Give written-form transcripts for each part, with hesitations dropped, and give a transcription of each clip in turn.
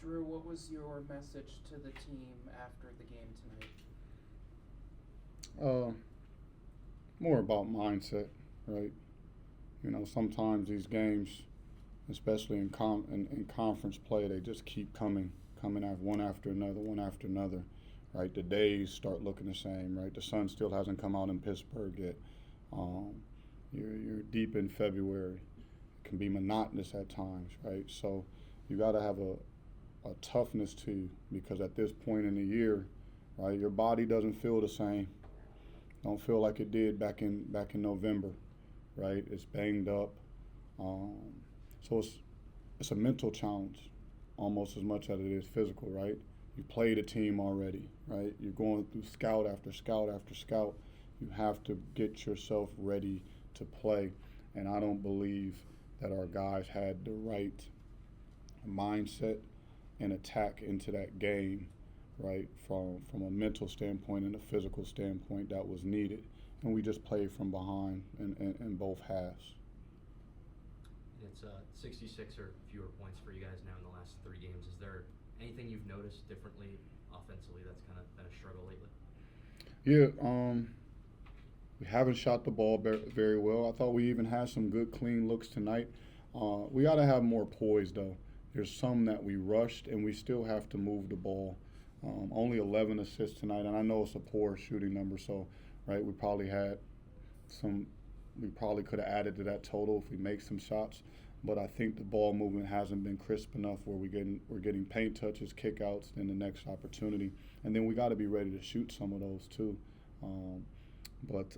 Drew, what was your message to the team after the game Uh, More about mindset, right? Sometimes these games, especially in conference play, they just keep coming after one after another, right? The days start looking the same, right? The sun still hasn't come out in Pittsburgh yet. Um, you're deep in February. It can be monotonous at times, right? So you got to have a toughness to you because at this point in the year, right, your body doesn't feel the same. Don't feel like it did back in November, right? It's banged up. Um, so it's a mental challenge almost as much as it is physical, right? You played a team already, right? You're going through scout after scout after scout. You have to get yourself ready to play. And I don't believe that our guys had the right mindset and attack into that game, right? From a mental standpoint and a physical standpoint that was needed. And we just played from behind in both halves. It's 66 or fewer points for you guys now in the last 3 games. Is there anything you've noticed differently offensively that's kind of been a struggle lately? Yeah, we haven't shot the ball very well. I thought we even had some good clean looks tonight. We got to have more poise though. There's some that we rushed and we still have to move the ball. Only 11 assists tonight, and I know it's a poor shooting number. So, right, some. We probably could have added to that total if we make some shots, but I think the ball movement hasn't been crisp enough where we're getting paint touches, kickouts, then the next opportunity, and then we got to be ready to shoot some of those too. Um, but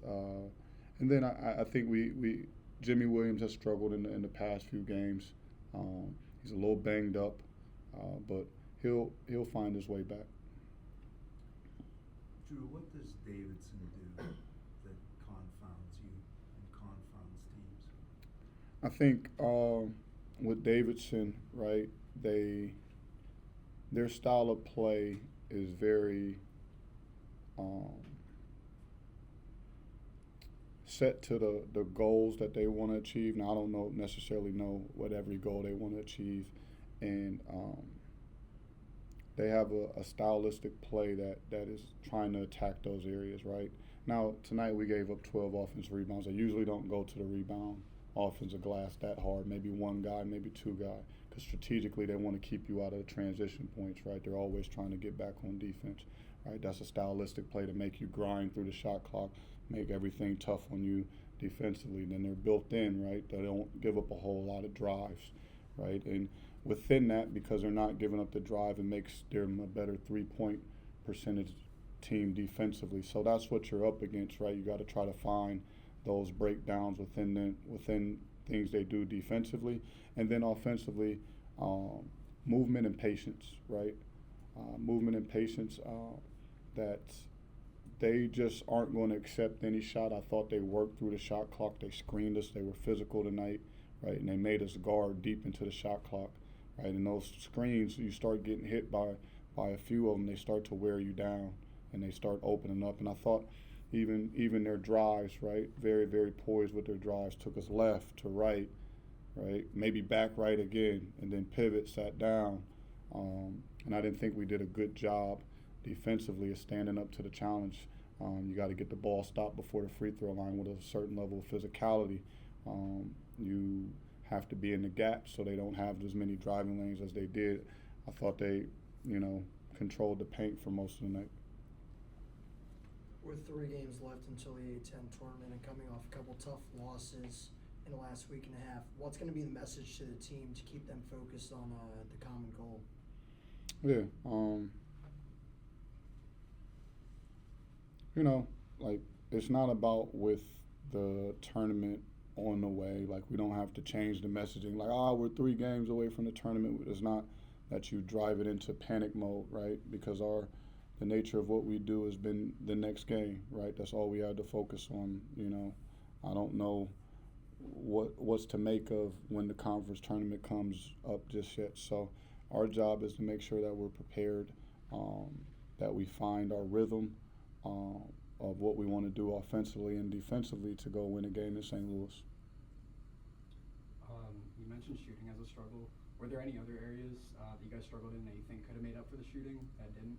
and then I think we Jimmy Williams has struggled in the past few games. He's a little banged up, but he'll find his way back. Drew, what does Davidson do that confounds you and confounds teams? I think with Davidson, right, their style of play is very um, set to the goals that they want to achieve. Now I don't necessarily know what every goal they want to achieve, and they have a stylistic play that is trying to attack those areas, right? Now, tonight we gave up 12 offensive rebounds. They usually don't go to the rebound offensive glass that hard. Maybe one guy, maybe two guy. Because strategically they want to keep you out of the transition points, right? They're always trying to get back on defense, right? That's a stylistic play to make you grind through the shot clock, make everything tough on you defensively. Then they're built in, right? They don't give up a whole lot of drives, right? And within that, because they're not giving up the drive, it makes them a better 3-point percentage team defensively. So that's what you're up against, right? You got to try to find those breakdowns within things they do defensively, and then offensively, movement and patience, right? Movement and patience that they just aren't going to accept any shot. I thought they worked through the shot clock. They screened us. They were physical tonight, right? And they made us guard deep into the shot clock, right? And those screens, you start getting hit by a few of them. They start to wear you down, and they start opening up. And I thought even their drives, right? Very, very poised with their drives. Took us left to right? Maybe back right again, and then pivot, sat down. And I didn't think we did a good job defensively of standing up to the challenge. You got to get the ball stopped before the free throw line with a certain level of physicality. You have to be in the gap so they don't have as many driving lanes as they did. I thought they, controlled the paint for most of the night. With 3 games left until the A10 tournament and coming off a couple tough losses in the last week and a half, what's going to be the message to the team to keep them focused on the common goal? Yeah, like it's not about with the tournament on the way. Like we don't have to change the messaging. Like we're 3 games away from the tournament. It's not that you drive it into panic mode, right? Because the nature of what we do has been the next game, right? That's all we had to focus on. I don't know what's to make of when the conference tournament comes up just yet. So our job is to make sure that we're prepared, that we find our rhythm of what we want to do offensively and defensively to go win a game in St. Louis. You mentioned shooting as a struggle. Were there any other areas that you guys struggled in that you think could have made up for the shooting that didn't?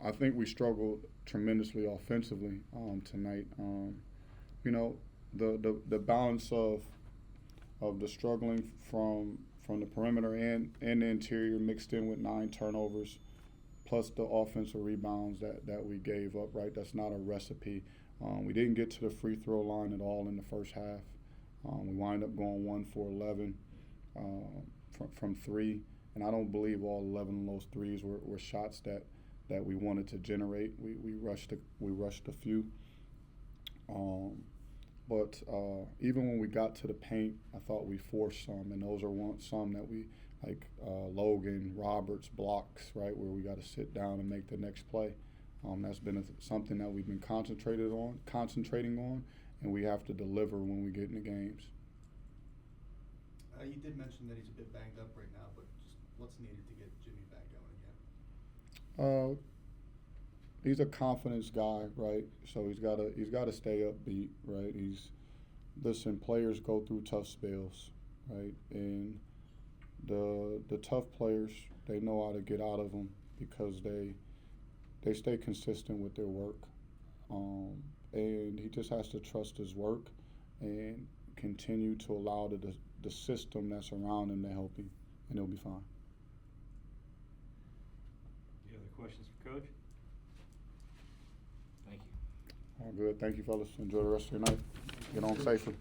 I think we struggled tremendously offensively tonight. You know, the balance of the struggling from the perimeter and the interior mixed in with 9 turnovers, plus the offensive rebounds that we gave up. Right, that's not a recipe. We didn't get to the free throw line at all in the first half. We wind up going 1 for 11 from 3, and I don't believe all 11 of those threes were shots that we wanted to generate. We rushed a few. But even when we got to the paint, I thought we forced some, and those are some that we, like Logan, Roberts, blocks, right, where we got to sit down and make the next play. That's been something that we've been concentrating on, and we have to deliver when we get in the games. You did mention that he's a bit banged up right now, but just what's needed to get Jimmy back going again? He's a confidence guy, right? So he's got to stay upbeat, right? Listen, players go through tough spells, right? And the tough players, they know how to get out of them because they stay consistent with their work. And he just has to trust his work and continue to allow the system that's around him to help him, and he'll be fine. Any other questions for Coach? Thank you. All good. Thank you, fellas. Enjoy the rest of your night. Get on safely.